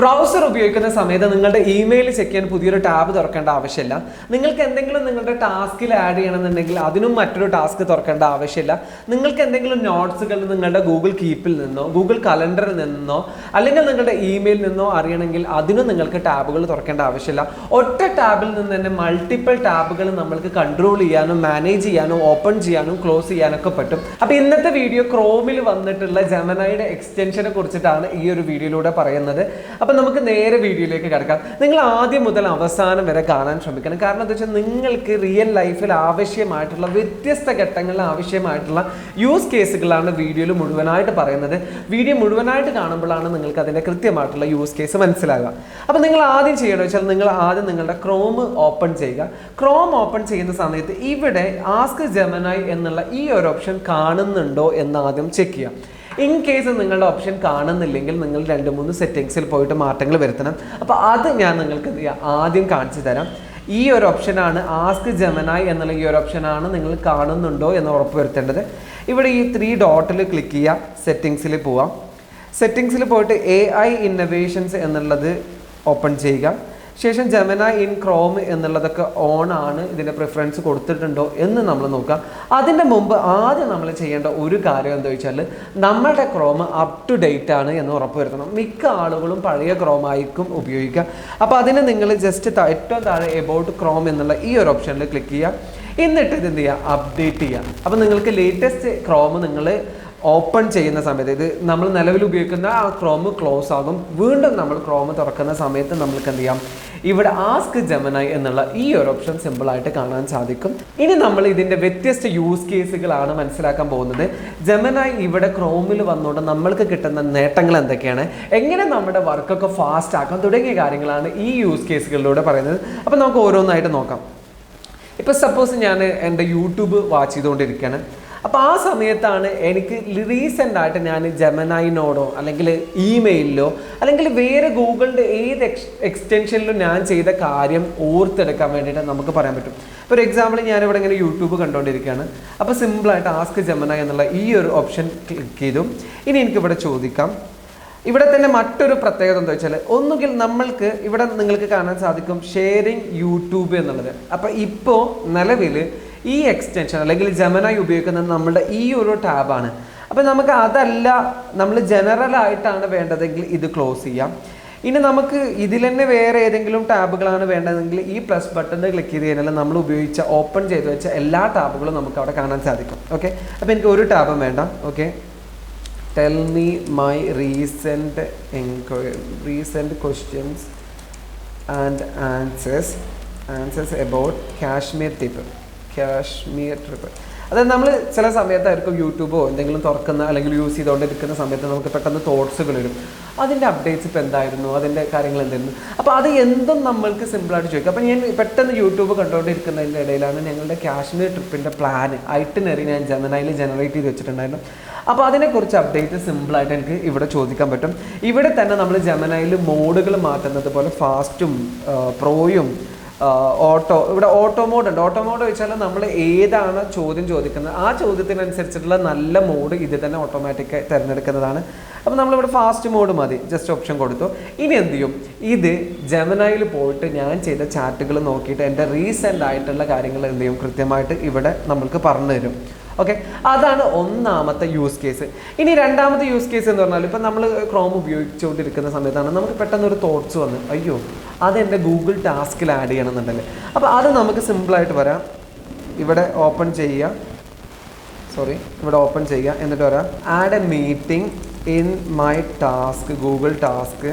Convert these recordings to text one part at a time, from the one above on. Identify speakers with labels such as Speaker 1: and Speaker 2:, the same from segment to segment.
Speaker 1: Browser ഉപയോഗിക്കുന്ന സമയത്ത് നിങ്ങളുടെ ഇമെയിൽ ചെക്ക് ചെയ്യാൻ പുതിയൊരു ടാബ് തുറക്കേണ്ട ആവശ്യമില്ല. നിങ്ങൾക്ക് എന്തെങ്കിലും നിങ്ങളുടെ ടാസ്കിൽ ആഡ് ചെയ്യണമെന്നുണ്ടെങ്കിൽ അതിനും മറ്റൊരു ടാസ്ക് തുറക്കേണ്ട ആവശ്യമില്ല. നിങ്ങൾക്ക് എന്തെങ്കിലും നോട്ട്സുകൾ നിങ്ങളുടെ ഗൂഗിൾ കീപ്പിൽ നിന്നോ ഗൂഗിൾ കലണ്ടറിൽ നിന്നോ അല്ലെങ്കിൽ നിങ്ങളുടെ ഇമെയിലിൽ നിന്നോ അറിയണമെങ്കിൽ അതിനും നിങ്ങൾക്ക് ടാബുകൾ തുറക്കേണ്ട ആവശ്യമില്ല. ഒറ്റ ടാബിൽ നിന്ന് തന്നെ മൾട്ടിപ്പിൾ ടാബുകൾ നമ്മൾക്ക് കൺട്രോൾ ചെയ്യാനും മാനേജ് ചെയ്യാനും ഓപ്പൺ ചെയ്യാനും ക്ലോസ് ചെയ്യാനൊക്കെ പറ്റും. അപ്പോൾ ഇന്നത്തെ വീഡിയോ ക്രോമിൽ വന്നിട്ടുള്ള ജെമിനിയുടെ എക്സ്റ്റൻഷനെ കുറിച്ചിട്ടാണ് ഈ ഒരു വീഡിയോയിലൂടെ പറയുന്നത്. അപ്പോൾ നമുക്ക് നേരെ വീഡിയോയിലേക്ക് കിടക്കാം. നിങ്ങൾ ആദ്യം മുതൽ അവസാനം വരെ കാണാൻ ശ്രമിക്കണം. കാരണം എന്താ വെച്ചാൽ നിങ്ങൾക്ക് റിയൽ ലൈഫിൽ ആവശ്യമായിട്ടുള്ള വ്യത്യസ്ത ഘട്ടങ്ങളിൽ ആവശ്യമായിട്ടുള്ള യൂസ് കേസുകളാണ് വീഡിയോയിൽ മുഴുവനായിട്ട് പറയുന്നത്. വീഡിയോ മുഴുവനായിട്ട് കാണുമ്പോഴാണ് നിങ്ങൾക്ക് അതിൻ്റെ കൃത്യമായിട്ടുള്ള യൂസ് കേസ് മനസ്സിലാകുക. അപ്പോൾ നിങ്ങൾ ആദ്യം ചെയ്യണമെന്ന് വെച്ചാൽ നിങ്ങൾ ആദ്യം നിങ്ങളുടെ ക്രോം ഓപ്പൺ ചെയ്യുക. ക്രോം ഓപ്പൺ ചെയ്യുന്ന സമയത്ത് ഇവിടെ ആസ്ക് ജെമിനി എന്നുള്ള ഈ ഒരു ഓപ്ഷൻ കാണുന്നുണ്ടോ എന്ന് ആദ്യം ചെക്ക് ചെയ്യാം. ഇൻ കേസ് നിങ്ങളുടെ ഓപ്ഷൻ കാണുന്നില്ലെങ്കിൽ നിങ്ങൾ 2-3 സെറ്റിങ്സിൽ പോയിട്ട് മാറ്റങ്ങൾ വരുത്തണം. അപ്പോൾ അത് ഞാൻ നിങ്ങൾക്ക് ആദ്യം കാണിച്ചു തരാം. ഈ ഒരു ഓപ്ഷനാണ് ആസ്ക് ജെമിനി എന്നുള്ള ഈ ഒരു ഓപ്ഷനാണ് നിങ്ങൾ കാണുന്നുണ്ടോ എന്ന് ഉറപ്പ് വരുത്തേണ്ടത്. ഇവിടെ ഈ 3 ഡോട്ടിൽ ക്ലിക്ക് ചെയ്യുക, സെറ്റിങ്സിൽ പോവാം. സെറ്റിങ്സിൽ പോയിട്ട് AI ഇന്നോവേഷൻസ് എന്നുള്ളത് ഓപ്പൺ ചെയ്യുക. ശേഷം ജെമിനി ഇൻ ക്രോം എന്നുള്ളതൊക്കെ ഓൺ ആണ്, ഇതിൻ്റെ പ്രിഫറൻസ് കൊടുത്തിട്ടുണ്ടോ എന്ന് നമ്മൾ നോക്കുക. അതിൻ്റെ മുമ്പ് ആദ്യം നമ്മൾ ചെയ്യേണ്ട ഒരു കാര്യം എന്താ വെച്ചാൽ നമ്മുടെ ക്രോം അപ് ടു ഡേറ്റ് ആണ് എന്ന് ഉറപ്പ് വരുത്തണം. മിക്ക ആളുകളും പഴയ ക്രോം ആയിരിക്കും ഉപയോഗിക്കുക. അപ്പോൾ അതിന് നിങ്ങൾ ജസ്റ്റ് ഏറ്റവും താഴെ എബൌട്ട് ക്രോം എന്നുള്ള ഈ ഒരു ഓപ്ഷനിൽ ക്ലിക്ക് ചെയ്യുക. എന്നിട്ട് ഇത് എന്ത് ചെയ്യുക, അപ്ഡേറ്റ് ചെയ്യുക. അപ്പോൾ നിങ്ങൾക്ക് ലേറ്റസ്റ്റ് ക്രോം നിങ്ങൾ ഓപ്പൺ ചെയ്യുന്ന സമയത്ത് ഇത് നമ്മൾ നിലവിൽ ഉപയോഗിക്കുന്ന ആ ക്രോം ക്ലോസ് ആകും. വീണ്ടും നമ്മൾ ക്രോം തുറക്കുന്ന സമയത്ത് നമ്മൾക്ക് എന്ത് ചെയ്യാം, ഇവിടെ ആസ്ക് ജെമിനി എന്നുള്ള ഈ ഒരു ഓപ്ഷൻ സിമ്പിളായിട്ട് കാണാൻ സാധിക്കും. ഇനി നമ്മൾ ഇതിൻ്റെ വ്യത്യസ്ത യൂസ് കേസുകളാണ് മനസ്സിലാക്കാൻ പോകുന്നത്. ജെമിനി ഇവിടെ ക്രോമിൽ വന്നുകൊണ്ട് നമ്മൾക്ക് കിട്ടുന്ന നേട്ടങ്ങൾ എന്തൊക്കെയാണ്, എങ്ങനെ നമ്മുടെ വർക്കൊക്കെ ഫാസ്റ്റ് ആക്കാം തുടങ്ങിയ കാര്യങ്ങളാണ് ഈ യൂസ് കേസുകളിലൂടെ പറയുന്നത്. അപ്പോൾ നമുക്ക് ഓരോന്നായിട്ട് നോക്കാം. ഇപ്പോൾ സപ്പോസ് ഞാൻ എൻ്റെ യൂട്യൂബ് വാച്ച് ചെയ്തുകൊണ്ടിരിക്കുകയാണ്. അപ്പോൾ ആ സമയത്താണ് എനിക്ക് റീസെൻ്റ് ആയിട്ട് ഞാൻ ജെമിനിനോടോ അല്ലെങ്കിൽ ഇമെയിലിലോ അല്ലെങ്കിൽ വേറെ ഗൂഗിളിൻ്റെ ഏത് എക്സ്റ്റൻഷനിലും ഞാൻ ചെയ്ത കാര്യം ഓർത്തെടുക്കാൻ വേണ്ടിയിട്ട് നമുക്ക് പറയാൻ പറ്റും. ഫോർ എക്സാമ്പിൾ ഞാനിവിടെ ഇങ്ങനെ യൂട്യൂബ് കണ്ടുകൊണ്ടിരിക്കുകയാണ്. അപ്പോൾ സിമ്പിളായിട്ട് ആസ്ക് ജെമിനി എന്നുള്ള ഈ ഒരു ഓപ്ഷൻ ക്ലിക്ക് ചെയ്തു. ഇനി എനിക്കിവിടെ ചോദിക്കാം. ഇവിടെ തന്നെ മറ്റൊരു പ്രത്യേകത എന്താ വെച്ചാൽ ഒന്നുകിൽ നമ്മൾക്ക് ഇവിടെ നിങ്ങൾക്ക് കാണാൻ സാധിക്കും ഷെയറിങ് യൂട്യൂബ് എന്നുള്ളത്. അപ്പോൾ ഇപ്പോൾ നിലവിൽ ഈ എക്സ്റ്റൻഷൻ അല്ലെങ്കിൽ ജെമിനി ഉപയോഗിക്കുന്നത് നമ്മുടെ ഈ ഒരു ടാബാണ്. അപ്പോൾ നമുക്ക് അതല്ല, നമ്മൾ ജനറൽ ആയിട്ടാണ് വേണ്ടതെങ്കിൽ ഇത് ക്ലോസ് ചെയ്യാം. ഇനി നമുക്ക് ഇതിൽ തന്നെ വേറെ ഏതെങ്കിലും ടാബുകളാണ് വേണ്ടതെങ്കിൽ ഈ പ്ലസ് ബട്ടൺ ക്ലിക്ക് ചെയ്ത് കഴിഞ്ഞാൽ നമ്മൾ ഉപയോഗിച്ച ഓപ്പൺ ചെയ്ത് വെച്ച എല്ലാ ടാബുകളും നമുക്ക് അവിടെ കാണാൻ സാധിക്കും. ഓക്കെ, അപ്പോൾ എനിക്ക് ഒരു ടാബും വേണ്ട. Okay, tell me my recent questions and answers about Kashmir trip. അതായത് നമ്മൾ ചില സമയത്തായിരിക്കും യൂട്യൂബോ എന്തെങ്കിലും തുറക്കുന്ന അല്ലെങ്കിൽ യൂസ് ചെയ്തുകൊണ്ടിരിക്കുന്ന സമയത്ത് നമുക്ക് പെട്ടെന്ന് തോട്ട്സുകൾ വരും. അതിൻ്റെ അപ്ഡേറ്റ്സ് ഇപ്പോൾ എന്തായിരുന്നു, അതിൻ്റെ കാര്യങ്ങൾ എന്തായിരുന്നു. അപ്പോൾ അത് എന്തും നമ്മൾക്ക് സിമ്പിളായിട്ട് ചോദിക്കും. അപ്പോൾ ഞാൻ പെട്ടെന്ന് യൂട്യൂബ് കണ്ടുകൊണ്ടിരിക്കുന്നതിൻ്റെ ഇടയിലാണ് ഞങ്ങളുടെ കാശ്മീർ ട്രിപ്പിൻ്റെ ഐറ്റിനറി ഞാൻ ജെമിനിയിൽ ജനറേറ്റ് ചെയ്ത് വെച്ചിട്ടുണ്ടായിരുന്നു. അപ്പോൾ അതിനെക്കുറിച്ച് അപ്ഡേറ്റ് സിമ്പിളായിട്ട് എനിക്ക് ഇവിടെ ചോദിക്കാൻ പറ്റും. ഇവിടെ തന്നെ നമ്മൾ ജെമിനിയിൽ മോഡുകൾ മാറ്റുന്നത് പോലെ ഫാസ്റ്റും പ്രോയും ഇവിടെ ഓട്ടോ മോഡ് ഉണ്ട്. ഓട്ടോ മോഡ് വെച്ചാൽ നമ്മൾ ഏതാണ് ചോദ്യം ചോദിക്കുന്നത് ആ ചോദ്യത്തിനനുസരിച്ചിട്ടുള്ള നല്ല മോഡ് ഇത് തന്നെ ഓട്ടോമാറ്റിക്കായി തിരഞ്ഞെടുക്കുന്നതാണ്. അപ്പോൾ നമ്മളിവിടെ ഫാസ്റ്റ് മോഡ് മതി, ജസ്റ്റ് ഓപ്ഷൻ കൊടുത്തു. ഇനി എന്ത് ചെയ്യും, ഇത് ജെമിനിയിൽ പോയിട്ട് ഞാൻ ചെയ്ത ചാറ്റുകൾ നോക്കിയിട്ട് എൻ്റെ റീസെൻ്റ് ആയിട്ടുള്ള കാര്യങ്ങൾ എന്ത് ചെയ്യും, കൃത്യമായിട്ട് ഇവിടെ നമ്മൾക്ക് പറഞ്ഞു തരും. ഓക്കെ, അതാണ് ഒന്നാമത്തെ യൂസ് കേസ്. ഇനി രണ്ടാമത്തെ യൂസ് കേസ് എന്ന് പറഞ്ഞാൽ ഇപ്പോൾ നമ്മൾ ക്രോം ഉപയോഗിച്ചുകൊണ്ടിരിക്കുന്ന സമയത്താണ് നമുക്ക് പെട്ടെന്നൊരു തോട്ട്സ് വന്ന് അയ്യോ അതെൻ്റെ ഗൂഗിൾ ടാസ്കിൽ ആഡ് ചെയ്യണമെന്നുണ്ടല്ലേ. അപ്പോൾ അത് നമുക്ക് സിമ്പിളായിട്ട് വരാം. ഇവിടെ ഓപ്പൺ ചെയ്യുക, എന്നിട്ട് വരാം add a meeting in my task Google task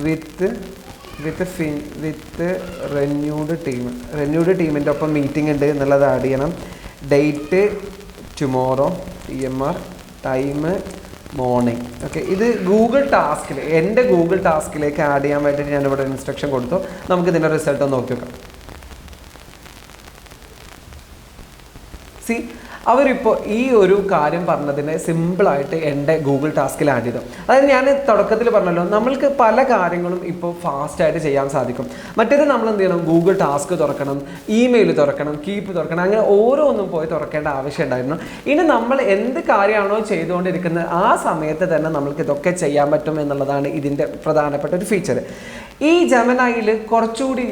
Speaker 1: with renewed ടീമിൻ്റെ ഒപ്പം മീറ്റിംഗ് ഉണ്ട് എന്നുള്ളത് ആഡ് ചെയ്യണം. Date tomorrow TMR, time morning. Okay, ഇത് ഗൂഗിൾ ടാസ്കിൽ എൻ്റെ ഗൂഗിൾ ടാസ്കിലേക്ക് ആഡ് ചെയ്യാൻ വേണ്ടിയിട്ട് ഞാനിവിടെ ഇൻസ്ട്രക്ഷൻ കൊടുത്തു. നമുക്ക് ഇതിൻ്റെ റിസൾട്ട് ഒന്ന് നോക്കി നോക്കാം. അവരിപ്പോൾ ഈ ഒരു കാര്യം പറഞ്ഞതിനെ സിമ്പിളായിട്ട് എൻ്റെ ഗൂഗിൾ ടാസ്കിൽ ആഡ് ചെയ്തു. അതായത് ഞാൻ തുടക്കത്തിൽ പറഞ്ഞല്ലോ, നമ്മൾക്ക് പല കാര്യങ്ങളും ഇപ്പോൾ ഫാസ്റ്റായിട്ട് ചെയ്യാൻ സാധിക്കും. മറ്റേത് നമ്മൾ എന്ത് ചെയ്യണം, ഗൂഗിൾ ടാസ്ക് തുറക്കണം, ഇമെയിൽ തുറക്കണം, കീപ്പ് തുറക്കണം, അങ്ങനെ ഓരോന്നും പോയി തുറക്കേണ്ട ആവശ്യം ഉണ്ടായിരുന്നു. ഇനി നമ്മൾ എന്ത് കാര്യമാണോ ചെയ്തുകൊണ്ടിരിക്കുന്നത് ആ സമയത്ത് തന്നെ നമ്മൾക്ക് ഇതൊക്കെ ചെയ്യാൻ പറ്റും എന്നുള്ളതാണ് ഇതിൻ്റെ പ്രധാനപ്പെട്ട ഒരു ഫീച്ചർ. ഈ ജെമിനിയിൽ കുറച്ചുകൂടി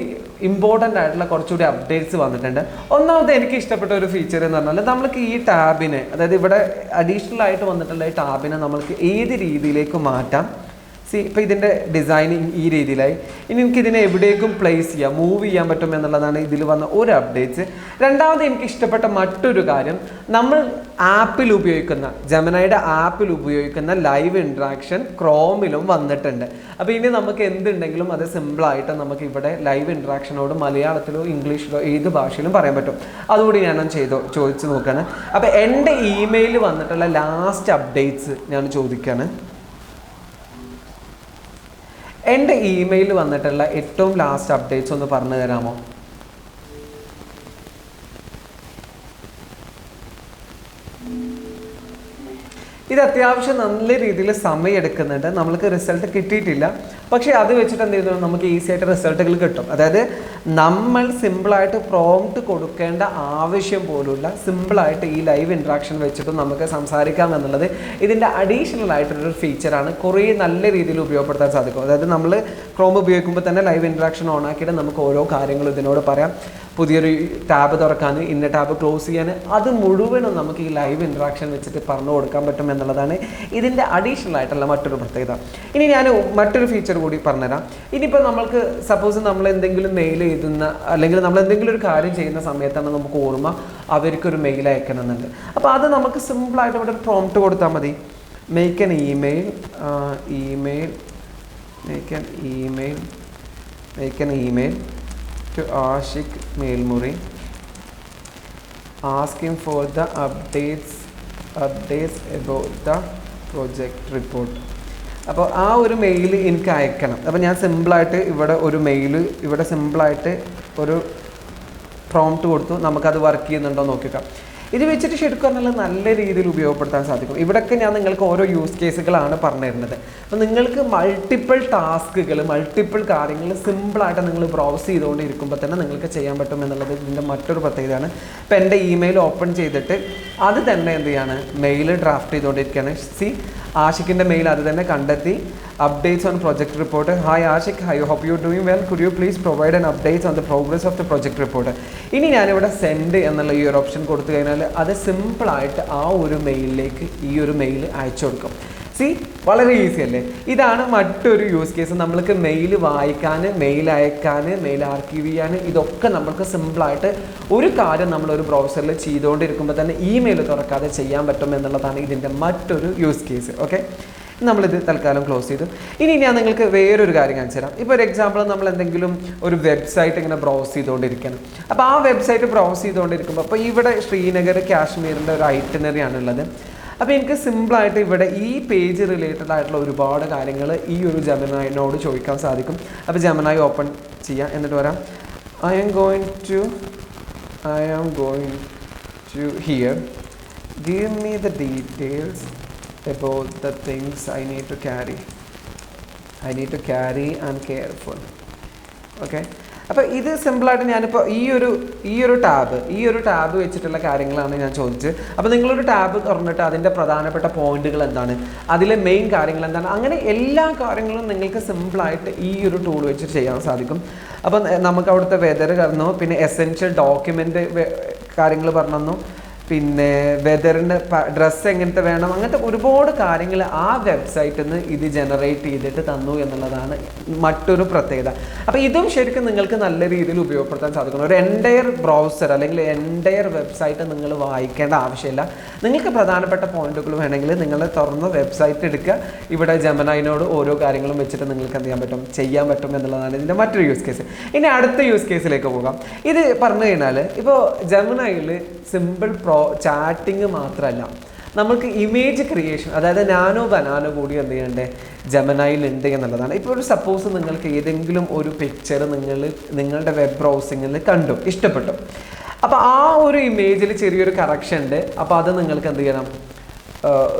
Speaker 1: ഇമ്പോർട്ടൻ്റ് ആയിട്ടുള്ള കുറച്ചുകൂടി അപ്ഡേറ്റ്സ് വന്നിട്ടുണ്ട്. ഒന്നാമത് എനിക്ക് ഇഷ്ടപ്പെട്ട ഒരു ഫീച്ചർ എന്ന് പറഞ്ഞാൽ നമ്മൾക്ക് ഈ ടാബിനെ, അതായത് ഇവിടെ അഡീഷണൽ ആയിട്ട് വന്നിട്ടുള്ള ഈ ടാബിനെ നമ്മൾക്ക് ഏത് രീതിയിലേക്ക് മാറ്റാം. ഇപ്പോൾ ഇതിൻ്റെ ഡിസൈനിങ് ഈ രീതിയിലായി. ഇനി എനിക്ക് ഇതിനെ എവിടേക്കും പ്ലേസ് ചെയ്യാം, മൂവ് ചെയ്യാൻ പറ്റും എന്നുള്ളതാണ് ഇതിൽ വന്ന ഒരു അപ്ഡേറ്റ്സ്. രണ്ടാമത് എനിക്ക് ഇഷ്ടപ്പെട്ട മറ്റൊരു കാര്യം, നമ്മൾ ആപ്പിൽ ഉപയോഗിക്കുന്ന ജെമിനിയുടെ ആപ്പിൽ ഉപയോഗിക്കുന്ന ലൈവ് ഇൻട്രാക്ഷൻ ക്രോമിലും വന്നിട്ടുണ്ട്. അപ്പോൾ ഇനി നമുക്ക് എന്തുണ്ടെങ്കിലും അത് സിമ്പിളായിട്ട് നമുക്ക് ഇവിടെ ലൈവ് ഇൻട്രാക്ഷനോട് മലയാളത്തിലോ ഇംഗ്ലീഷിലോ ഏത് ഭാഷയിലും പറയാൻ പറ്റും. അതുകൂടി ഞാൻ ചോദിച്ചു നോക്കുകയാണ്. അപ്പോൾ എൻ്റെ ഇമെയിൽ വന്നിട്ടുള്ള ലാസ്റ്റ് അപ്ഡേറ്റ്സ് ഞാൻ ചോദിക്കുകയാണ്. എൻ്റെ ഇമെയിൽ വന്നിട്ടുള്ള ഏറ്റവും ലാസ്റ്റ് അപ്ഡേറ്റ്സ് ഒന്ന് പറഞ്ഞു തരാമോ? ഇത് അത്യാവശ്യം നല്ല രീതിയിൽ സമയം എടുക്കുന്നുണ്ട്. നമ്മൾക്ക് റിസൾട്ട് കിട്ടിയിട്ടില്ല, പക്ഷേ അത് വെച്ചിട്ട് എന്ത് ചെയ്യുന്നു, നമുക്ക് ഈസി ആയിട്ട് റിസൾട്ടുകൾ കിട്ടും. അതായത് നമ്മൾ സിമ്പിളായിട്ട് പ്രോംപ്റ്റ് കൊടുക്കേണ്ട ആവശ്യം പോലുള്ള സിമ്പിളായിട്ട് ഈ ലൈവ് ഇൻട്രാക്ഷൻ വെച്ചിട്ട് നമുക്ക് സംസാരിക്കാം എന്നുള്ളത് ഇതിൻ്റെ അഡീഷണൽ ആയിട്ടൊരു ഫീച്ചറാണ്. കുറേ നല്ല രീതിയിൽ ഉപയോഗപ്പെടുത്താൻ സാധിക്കും. അതായത് നമ്മൾ ക്രോം ഉപയോഗിക്കുമ്പോൾ തന്നെ ലൈവ് ഇൻട്രാക്ഷൻ ഓൺ ആക്കിയിട്ട് നമുക്ക് ഓരോ കാര്യങ്ങളും ഇതിനോട് പറയാം. പുതിയൊരു ടാബ് തുറക്കാൻ, ഇന്ന ടാബ് ക്ലോസ് ചെയ്യാൻ, അത് മുഴുവനും നമുക്ക് ഈ ലൈവ് ഇൻട്രാക്ഷൻ വെച്ചിട്ട് പറഞ്ഞു കൊടുക്കാൻ പറ്റും എന്നുള്ളതാണ് ഇതിൻ്റെ അഡീഷണൽ ആയിട്ടുള്ള മറ്റൊരു പ്രത്യേകത. ഇനി ഞാൻ മറ്റൊരു ഫീച്ചർ കൂടി പറഞ്ഞുതരാം. ഇനിയിപ്പോൾ നമ്മൾക്ക് സപ്പോസ് നമ്മൾ എന്തെങ്കിലും മെയിൽ എഴുതുന്ന അല്ലെങ്കിൽ നമ്മൾ എന്തെങ്കിലും ഒരു കാര്യം ചെയ്യുന്ന സമയത്താണ് നമുക്ക് ഓർമ്മ അവർക്കൊരു മെയിൽ അയക്കണമെന്നുണ്ട്. അപ്പോൾ അത് നമുക്ക് സിമ്പിളായിട്ട് ഇവിടെ പ്രോംപ്റ്റ് കൊടുത്താൽ മതി. Make an email to Ashik Melmuri, ask him for the updates about the project report. അപ്പോൾ ആ ഒരു മെയിൽ എനിക്ക് അയക്കണം. അപ്പോൾ ഞാൻ സിമ്പിളായിട്ട് ഇവിടെ ഒരു മെയിൽ, ഇവിടെ സിമ്പിളായിട്ട് ഒരു പ്രോംപ്റ്റ് കൊടുത്തു. നമുക്കത് വർക്ക് ചെയ്യുന്നുണ്ടോ നോക്കിക്കാം. ഇത് വെച്ചിട്ട് ശരിക്കും പറഞ്ഞാൽ നല്ല രീതിയിൽ ഉപയോഗപ്പെടുത്താൻ സാധിക്കും. ഇവിടെയൊക്കെ ഞാൻ നിങ്ങൾക്ക് ഓരോ യൂസ് കേസുകളാണ് പറഞ്ഞു തരുന്നത്. അപ്പോൾ നിങ്ങൾക്ക് മൾട്ടിപ്പിൾ ടാസ്കുകൾ, മൾട്ടിപ്പിൾ കാര്യങ്ങൾ സിമ്പിളായിട്ട് നിങ്ങൾ ബ്രൗസ് ചെയ്തുകൊണ്ടിരിക്കുമ്പോൾ തന്നെ നിങ്ങൾക്ക് ചെയ്യാൻ പറ്റും എന്നുള്ളത് ഇതിൻ്റെ മറ്റൊരു പ്രത്യേകതയാണ്. ഇപ്പോൾ എൻ്റെ ഇമെയിൽ ഓപ്പൺ ചെയ്തിട്ട് അത് തന്നെ എന്ത് ചെയ്യാണ്, മെയിൽ ഡ്രാഫ്റ്റ് ചെയ്തുകൊണ്ടിരിക്കുകയാണ്. ആഷിക്കിൻ്റെ മെയിൽ അത് തന്നെ കണ്ടെത്തി. Updates on project report. Hi Ashiq, I hope you doing well, could you please provide an updates on the progress of the project report. ഇനി ഞാനിവിടെ സെൻഡ് എന്നുള്ള ഈ ഒരു ഓപ്ഷൻ കൊടുത്തു കഴിഞ്ഞാൽ അത് സിമ്പിളായിട്ട് ആ ഒരു മെയിലിലേക്ക് ഈ ഒരു മെയിൽ അയച്ചു കൊടുക്കും. വളരെ ഈസി അല്ലേ? ഇതാണ് മറ്റൊരു യൂസ് കേസ്. നമ്മൾക്ക് മെയിൽ വായിക്കാൻ, മെയിൽ അയക്കാൻ, മെയിൽ ആർക്കീവ് ചെയ്യാൻ, ഇതൊക്കെ നമ്മൾക്ക് സിമ്പിളായിട്ട് ഒരു കാര്യം നമ്മളൊരു ബ്രൗസറിൽ ചെയ്തുകൊണ്ടിരിക്കുമ്പോൾ തന്നെ ഇമെയിൽ തുറക്കാതെ ചെയ്യാൻ പറ്റും എന്നുള്ളതാണ് ഇതിൻ്റെ മറ്റൊരു യൂസ് കേസ്. ഓക്കെ, നമ്മളിത് തൽക്കാലം ക്ലോസ് ചെയ്തു. ഇനി ഞാൻ നിങ്ങൾക്ക് വേറൊരു കാര്യം കാണിച്ചു തരാം. ഇപ്പോൾ ഒരു എക്സാമ്പിൾ, നമ്മൾ എന്തെങ്കിലും ഒരു വെബ്സൈറ്റ് ഇങ്ങനെ ബ്രൗസ് ചെയ്തുകൊണ്ടിരിക്കണം. അപ്പോൾ ആ വെബ്സൈറ്റ് ബ്രൗസ് ചെയ്തുകൊണ്ടിരിക്കുമ്പോൾ അപ്പോൾ ഇവിടെ ശ്രീനഗർ കാശ്മീരിൻ്റെ ഒരു ഐറ്റിനറി ആണുള്ളത്. അപ്പോൾ എനിക്ക് സിമ്പിളായിട്ട് ഇവിടെ ഈ പേജ് റിലേറ്റഡ് ആയിട്ടുള്ള ഒരുപാട് കാര്യങ്ങൾ ഈ ഒരു ജെമിനിയോട് ചോദിക്കാൻ സാധിക്കും. അപ്പോൾ ജെമിനി ഓപ്പൺ ചെയ്യാം, എന്നിട്ട് പറയാം I am going to here, give me the details about the things I need to carry and careful. Okay, അപ്പോൾ ഇത് സിമ്പിളായിട്ട് ഞാനിപ്പോൾ ഈ ഒരു ടാബ് വെച്ചിട്ടുള്ള കാര്യങ്ങളാണ് ഞാൻ ചോദിച്ചത്. അപ്പോൾ നിങ്ങളൊരു ടാബ് തുറന്നിട്ട് അതിൻ്റെ പ്രധാനപ്പെട്ട പോയിന്റുകൾ എന്താണ്, അതിലെ മെയിൻ കാര്യങ്ങൾ എന്താണ്, അങ്ങനെ എല്ലാ കാര്യങ്ങളും നിങ്ങൾക്ക് സിമ്പിളായിട്ട് ഈ ഒരു ടൂൾ വെച്ചിട്ട് ചെയ്യാൻ സാധിക്കും. അപ്പം നമുക്ക് അവിടുത്തെ വെതർ പറഞ്ഞു, പിന്നെ എസെൻഷ്യൽ ഡോക്യുമെൻ്റ് കാര്യങ്ങൾ പറഞ്ഞു, പിന്നെ വെതറിൻ്റെ ഡ്രസ്സ് എങ്ങനത്തെ വേണം, അങ്ങനത്തെ ഒരുപാട് കാര്യങ്ങൾ ആ വെബ്സൈറ്റിൽ നിന്ന് ഇത് ജനറേറ്റ് ചെയ്തിട്ട് തന്നു എന്നുള്ളതാണ് മറ്റൊരു പ്രത്യേകത. അപ്പോൾ ഇതും ശരിക്കും നിങ്ങൾക്ക് നല്ല രീതിയിൽ ഉപയോഗപ്പെടുത്താൻ സാധിക്കണം. ഒരു എൻ്റയർ ബ്രൗസർ അല്ലെങ്കിൽ എൻ്റയർ വെബ്സൈറ്റ് നിങ്ങൾ വായിക്കേണ്ട ആവശ്യമില്ല. നിങ്ങൾക്ക് പ്രധാനപ്പെട്ട പോയിന്റുകൾ വേണമെങ്കിൽ നിങ്ങൾ തുറന്ന് വെബ്സൈറ്റ് എടുക്കുക, ഇവിടെ ജെമിനിയോട് ഓരോ കാര്യങ്ങളും വെച്ചിട്ട് നിങ്ങൾക്ക് എന്ത് ചെയ്യാൻ പറ്റും എന്നുള്ളതാണ് ഇതിൻ്റെ മറ്റൊരു യൂസ് കേസ്. ഇനി അടുത്ത യൂസ് കേസിലേക്ക് പോകാം. ഇത് പറഞ്ഞു കഴിഞ്ഞാൽ ഇപ്പോൾ ജെമിനിയിൽ സിമ്പിൾ ചാറ്റിങ് മാത്രമല്ല, നമുക്ക് ഇമേജ് ക്രിയേഷൻ, അതായത് നാനോ ബനാനോ കൂടി എന്ത് ചെയ്യണ്ടേ ജെമിനിയിൽ ഉണ്ട് എന്നുള്ളതാണ്. ഇപ്പോൾ ഒരു സപ്പോസ് നിങ്ങൾക്ക് ഏതെങ്കിലും ഒരു പിക്ചർ നിങ്ങളുടെ വെബ് ബ്രൗസിങ്ങിൽ കണ്ടു, ഇഷ്ടപ്പെട്ടു. അപ്പോൾ ആ ഒരു ഇമേജിൽ ചെറിയൊരു കറക്ഷൻ ഉണ്ട്. അപ്പോൾ അത് നിങ്ങൾക്ക് എന്ത് ചെയ്യണം,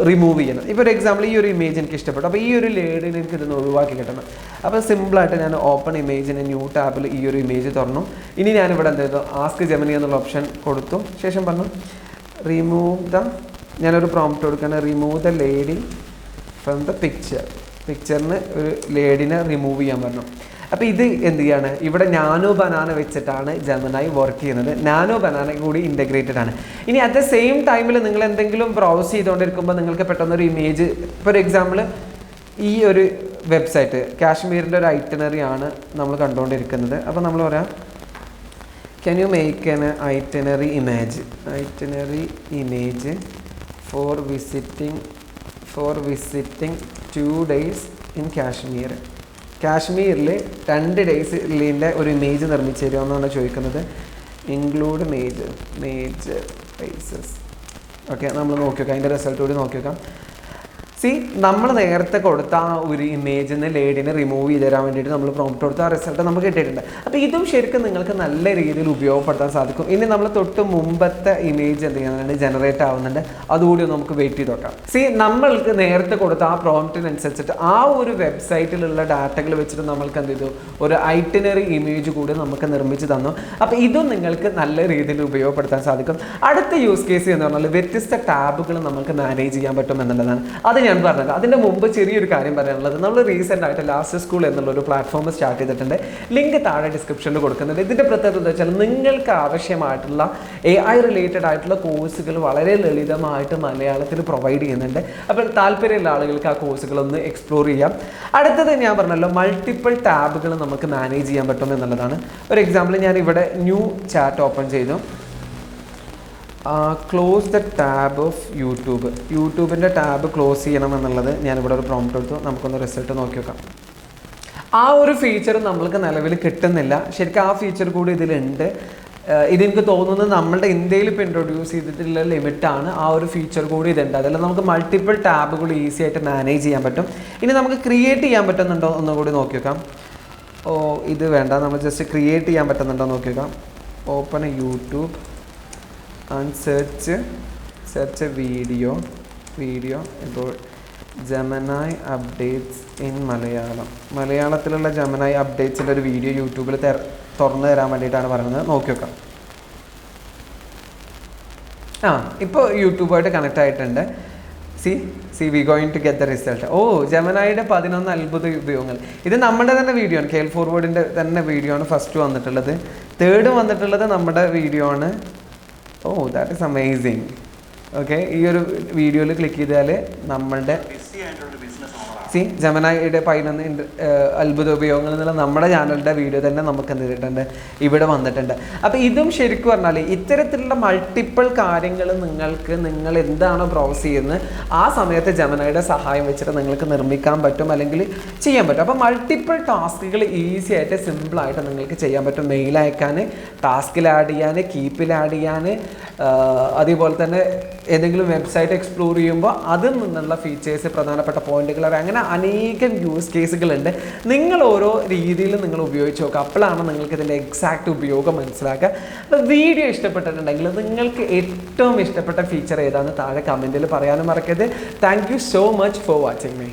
Speaker 1: റിമൂവ് ചെയ്യണം. ഇപ്പോൾ ഒരു എക്സാമ്പിൾ, ഈ ഒരു ഇമേജ് എനിക്ക് ഇഷ്ടപ്പെട്ടു, അപ്പോൾ ഈ ഒരു ലേഡിന് എനിക്ക് ഇതൊന്ന് ഒഴിവാക്കി കിട്ടണം. അപ്പോൾ സിമ്പിളായിട്ട് ഞാൻ ഓപ്പൺ ഇമേജിന് ന്യൂ ടാബിൽ ഈ ഒരു ഇമേജ് തുറന്നു. ഇനി ഞാനിവിടെ എന്ത് ചെയ്തു, ആസ്ക് ജെമിനി എന്നുള്ള ഓപ്ഷൻ കൊടുത്തു. ശേഷം പറഞ്ഞു ഞാനൊരു പ്രോംപ്റ്റ് കൊടുക്കുകയാണ്, remove the lady from the പിക്ചറിന് ഒരു ലേഡിനെ റിമൂവ് ചെയ്യാൻ പറഞ്ഞു. അപ്പോൾ ഇത് എന്ത് ചെയ്യാണ്, ഇവിടെ നാനോ ബനാന വെച്ചിട്ടാണ് ജെമിനി വർക്ക് ചെയ്യുന്നത്. നാനോ ബനാന കൂടി ഇൻ്റഗ്രേറ്റഡ് ആണ്. ഇനി അറ്റ് ദ സെയിം ടൈമിൽ നിങ്ങൾ എന്തെങ്കിലും ബ്രൗസ് ചെയ്തുകൊണ്ടിരിക്കുമ്പോൾ നിങ്ങൾക്ക് പെട്ടെന്നൊരു ഇമേജ്, ഫോർ എക്സാമ്പിൾ ഈ ഒരു വെബ്സൈറ്റ് കാശ്മീരിൻ്റെ ഒരു ഐറ്റിനറി ആണ് നമ്മൾ കണ്ടുകൊണ്ടിരിക്കുന്നത്. അപ്പോൾ നമ്മൾ പറയാം, can you make an itinerary image four visiting 2 days in കാശ്മീരിൽ 2 days ഒരു ഇമേജ് നിർമ്മിച്ചു തരുമെന്നാണ് ചോദിക്കുന്നത്. Include major places. ഓക്കെ, നമ്മൾ നോക്കി നോക്കാം, അതിൻ്റെ റിസൾട്ട് കൂടി നോക്കി നോക്കാം. നമ്മൾ നേരത്തെ കൊടുത്ത ആ ഒരു ഇമേജിൽ നിന്ന് ലേഡിനെ റിമൂവ് ചെയ്ത് തരാൻ വേണ്ടിയിട്ട് നമ്മൾ പ്രോംപ്റ്റ് കൊടുത്ത ആ റിസൾട്ട് നമുക്ക് കിട്ടിയിട്ടുണ്ട്. അപ്പോൾ ഇതും ശരിക്കും നിങ്ങൾക്ക് നല്ല രീതിയിൽ ഉപയോഗപ്പെടുത്താൻ സാധിക്കും. ഇനി നമ്മൾ തൊട്ട് മുമ്പത്തെ ഇമേജ് എന്ത് ചെയ്യുന്നുണ്ട്, ജനറേറ്റ് ആവുന്നുണ്ട്, അതുകൂടി നമുക്ക് വെയിറ്റ് ചെയ്ത് നോക്കാം. നമ്മൾക്ക് നേരത്തെ കൊടുത്ത ആ പ്രോംപ്റ്റിനനുസരിച്ചിട്ട് ആ ഒരു വെബ്സൈറ്റിലുള്ള ഡാറ്റകൾ വെച്ചിട്ട് നമ്മൾക്ക് എന്ത് ചെയ്തു, ഒരു ഐറ്റിനറി ഇമേജ് കൂടി നമുക്ക് നിർമ്മിച്ച് തന്നു. അപ്പോൾ ഇതും നിങ്ങൾക്ക് നല്ല രീതിയിൽ ഉപയോഗപ്പെടുത്താൻ സാധിക്കും. അടുത്ത യൂസ് കേസ് എന്ന് പറഞ്ഞാൽ വ്യത്യസ്ത ടാബുകൾ നമുക്ക് മാനേജ് ചെയ്യാൻ പറ്റും എന്നുള്ളതാണ്. അത് ഞാൻ പറഞ്ഞത്. അതിൻ്റെ മുമ്പ് ചെറിയൊരു കാര്യം പറയാനുള്ളത്, നമ്മൾ റീസെൻ്റ് ആയിട്ട് ലാസ്റ്റ് സ്കൂൾ എന്നുള്ളൊരു പ്ലാറ്റ്ഫോം സ്റ്റാർട്ട് ചെയ്തിട്ടുണ്ട്. ലിങ്ക് താഴെ ഡിസ്ക്രിപ്ഷനിൽ കൊടുക്കുന്നുണ്ട്. ഇതിൻ്റെ പ്രത്യേകത എന്താ വെച്ചാൽ നിങ്ങൾക്ക് ആവശ്യമായിട്ടുള്ള AI റിലേറ്റഡ് ആയിട്ടുള്ള കോഴ്സുകൾ വളരെ ലളിതമായിട്ട് മലയാളത്തിൽ പ്രൊവൈഡ് ചെയ്യുന്നുണ്ട്. അപ്പോൾ താല്പര്യമുള്ള ആളുകൾക്ക് ആ കോഴ്സുകളൊന്ന് എക്സ്പ്ലോർ ചെയ്യാം. അടുത്തത് ഞാൻ പറഞ്ഞല്ലോ, മൾട്ടിപ്പിൾ ടാബുകൾ നമുക്ക് മാനേജ് ചെയ്യാൻ പറ്റും എന്നുള്ളതാണ്. ഒരു എക്സാമ്പിൾ, ഞാൻ ഇവിടെ ന്യൂ ചാറ്റ് ഓപ്പൺ ചെയ്തു. ക്ലോസ് ദ ടാബ് ഓഫ് യൂട്യൂബിൻ്റെ ടാബ് ക്ലോസ് ചെയ്യണം എന്നുള്ളത് ഞാനിവിടെ ഒരു പ്രോംപ്റ്റ് എടുത്തു. നമുക്കൊന്ന് റിസൾട്ട് നോക്കി നോക്കാം. ആ ഒരു ഫീച്ചർ നമ്മൾക്ക് നിലവിൽ കിട്ടുന്നില്ല. ശരിക്കും ആ ഫീച്ചർ കൂടി ഇതിലുണ്ട്. ഇതെനിക്ക് തോന്നുന്നത് നമ്മളുടെ ഇന്ത്യയിൽ ഇപ്പോൾ ഇൻട്രൊഡ്യൂസ് ചെയ്തിട്ടുള്ള ലിമിറ്റാണ്. ആ ഒരു ഫീച്ചർ കൂടി ഇതുണ്ട്. അതെല്ലാം നമുക്ക് മൾട്ടിപ്പിൾ ടാബുകൾ ഈസി ആയിട്ട് മാനേജ് ചെയ്യാൻ പറ്റും. ഇനി നമുക്ക് ക്രിയേറ്റ് ചെയ്യാൻ പറ്റുന്നുണ്ടോ ഒന്നുകൂടി നോക്കി നോക്കാം. ഇത് വേണ്ട, നമ്മൾ ജസ്റ്റ് ക്രിയേറ്റ് ചെയ്യാൻ പറ്റുന്നുണ്ടോ നോക്കി നോക്കാം. Open YouTube and search a video ഇപ്പോൾ ജെമിനി അപ്ഡേറ്റ്സ് ഇൻ മലയാളത്തിലുള്ള ജെമിനി അപ്ഡേറ്റ്സിൻ്റെ ഒരു വീഡിയോ യൂട്യൂബിൽ തുറന്നു തരാൻ വേണ്ടിയിട്ടാണ് പറയുന്നത്. നോക്കി നോക്കാം. ഇപ്പോൾ യൂട്യൂബായിട്ട് കണക്റ്റ് ആയിട്ടുണ്ട്. We going to get the result. ജെമിനിയുടെ 11 അത്ഭുത ഉപയോഗങ്ങൾ. ഇത് നമ്മുടെ തന്നെ വീഡിയോ ആണ്, KL Forwardൻ്റെ തന്നെ വീഡിയോ ആണ് ഫസ്റ്റ് വന്നിട്ടുള്ളത്. തേർഡ് വന്നിട്ടുള്ളത് നമ്മുടെ വീഡിയോ ആണ്. That is amazing. ഓക്കെ, ഈ ഒരു വീഡിയോയിൽ ക്ലിക്ക് ചെയ്താൽ നമ്മളുടെ ജെമിനിയുടെ 11 അത്ഭുത ഉപയോഗങ്ങൾ എന്നുള്ള നമ്മുടെ ചാനലിൻ്റെ വീഡിയോ തന്നെ നമുക്ക് എന്ത് ചെയ്തിട്ടുണ്ട്, ഇവിടെ വന്നിട്ടുണ്ട്. അപ്പോൾ ഇതും ശരിക്കും പറഞ്ഞാൽ ഇത്തരത്തിലുള്ള മൾട്ടിപ്പിൾ കാര്യങ്ങൾ നിങ്ങൾ എന്താണോ ബ്രൗസ് ചെയ്യുന്നത് ആ സമയത്ത് ജെമിനിയുടെ സഹായം വെച്ചിട്ട് നിങ്ങൾക്ക് നിർമ്മിക്കാൻ പറ്റും, അല്ലെങ്കിൽ ചെയ്യാൻ പറ്റും. അപ്പോൾ മൾട്ടിപ്പിൾ ടാസ്കുകൾ ഈസി ആയിട്ട് സിമ്പിളായിട്ട് നിങ്ങൾക്ക് ചെയ്യാൻ പറ്റും. മെയിൽ അയക്കാൻ, ടാസ്കിൽ ആഡ് ചെയ്യാൻ, കീപ്പിൽ ആഡ് ചെയ്യാൻ, അതേപോലെ തന്നെ ഏതെങ്കിലും വെബ്സൈറ്റ് എക്സ്പ്ലോർ ചെയ്യുമ്പോൾ അതിൽ നിന്നുള്ള ഫീച്ചേഴ്സ്, പ്രധാനപ്പെട്ട പോയിന്റുകൾ, അങ്ങനെ അനേകം യൂസ് കേസുകളുണ്ട്. നിങ്ങൾ ഓരോ രീതിയിൽ നിങ്ങൾ ഉപയോഗിച്ച് നോക്കുക. അപ്പോഴാണ് നിങ്ങൾക്ക് ഇതിൻ്റെ എക്സാക്റ്റ് ഉപയോഗം മനസ്സിലാക്കുക. അപ്പോൾ വീഡിയോ ഇഷ്ടപ്പെട്ടിട്ടുണ്ടെങ്കിൽ നിങ്ങൾക്ക് ഏറ്റവും ഇഷ്ടപ്പെട്ട ഫീച്ചർ ഏതാണെന്ന് താഴെ കമൻറ്റിൽ പറയാനും മറക്കരുത്. Thank you so much for watching me.